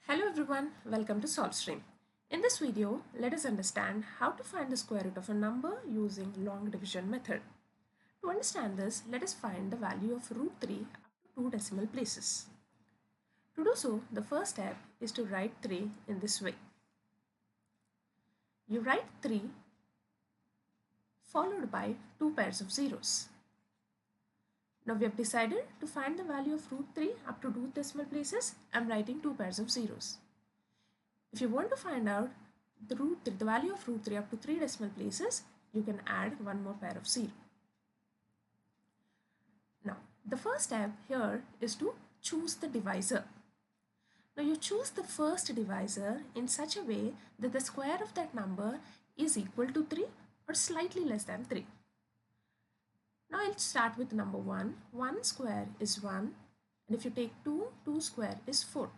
Hello everyone, welcome to SolveStream. In this video, let us understand how to find the square root of a number using long division method. To understand this, let us find the value of root 3 up to 2 decimal places. To do so, the first step is to write 3 in this way. You write 3 followed by 2 pairs of zeros. Now we have decided to find the value of root 3 up to 2 decimal places. I am writing 2 pairs of zeros. If you want to find out the value of root 3 up to 3 decimal places, you can add one more pair of 0. Now, the first step here is to choose the divisor. Now, you choose the first divisor in such a way that the square of that number is equal to 3 or slightly less than 3. Now, I'll start with number 1. 1 square is 1, and if you take 2, 2 square is 4.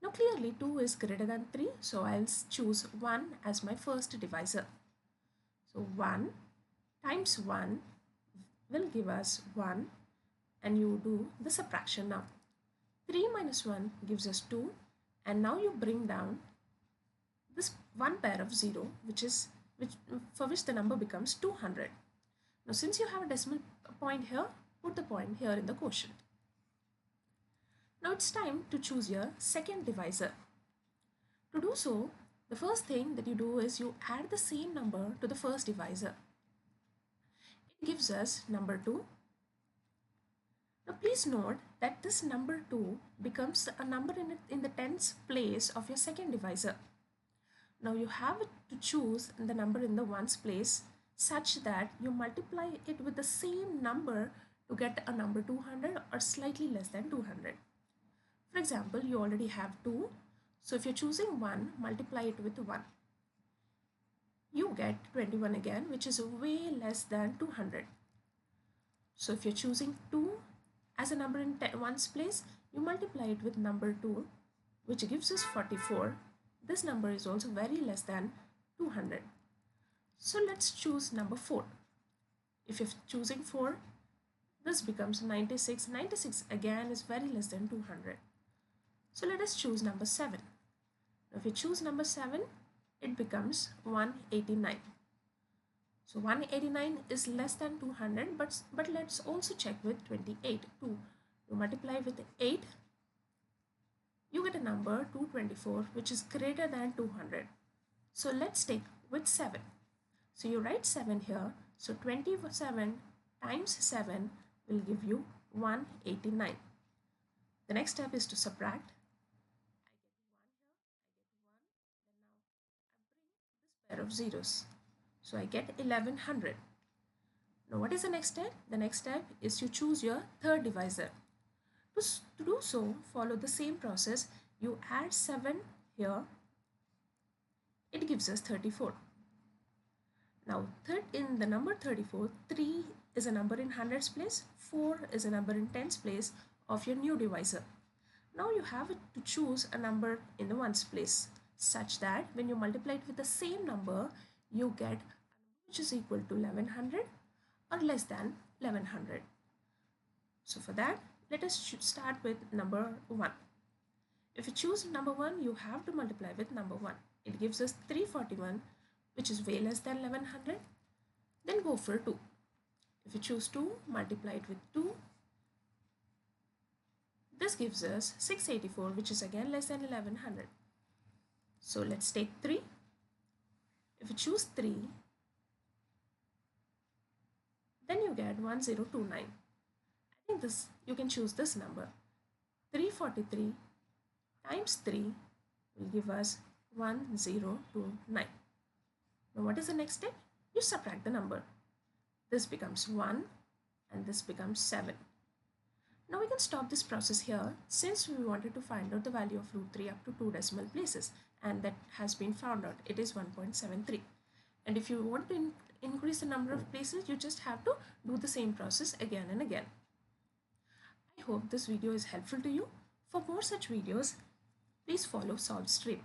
Now clearly 2 is greater than 3, so I'll choose 1 as my first divisor. So 1 times 1 will give us 1, and you do the subtraction now. 3 minus 1 gives us 2, and now you bring down this one pair of 0 for which the number becomes 200. Now since you have a decimal point here, put the point here in the quotient. Now it's time to choose your second divisor. To do so, the first thing that you do is you add the same number to the first divisor. It gives us number 2. Now please note that this number 2 becomes a number in the tens place of your second divisor. Now you have to choose the number in the ones place such that you multiply it with the same number to get a number 200 or slightly less than 200. For example, you already have 2, so if you're choosing 1, multiply it with 1. You get 21 again, which is way less than 200. So if you're choosing 2 as a number in ones place, you multiply it with number 2, which gives us 44. This number is also very less than 200. So let's choose number 4. If you're choosing 4, this becomes 96. 96 again is very less than 200. So let us choose number 7. If we choose number 7, it becomes 189. So 189 is less than 200, but let's also check with 28. You multiply with 8, you get a number 224, which is greater than 200. So let's take with 7. So you write 7 here. So 27 times 7 will give you 189. The next step is to subtract. Pair of zeros. So I get 1100. Now what is the next step? The next step is to choose your third divisor. To do so, follow the same process. You add 7 here. It gives us 34. Now in the number 34, 3 is a number in hundreds place, 4 is a number in tens place of your new divisor. Now you have to choose a number in the ones place, such that when you multiply it with the same number, you get a number which is equal to 1100 or less than 1100. So for that, let us start with number 1. If you choose number 1, you have to multiply with number 1. It gives us 341, which is way less than 1100. Then go for 2. If you choose 2, multiply it with 2. This gives us 684, which is again less than 1100. So let's take 3. If you choose 3, then you get 1029. I think you can choose this number. 343 times 3 will give us 1029. Now what is the next step? You subtract the number. This becomes 1 and this becomes 7. Now we can stop this process here since we wanted to find out the value of root 3 up to 2 decimal places, and that has been found out. It is 1.73. And if you want to increase the number of places, you just have to do the same process again and again. I hope this video is helpful to you. For more such videos, please follow SolveStream.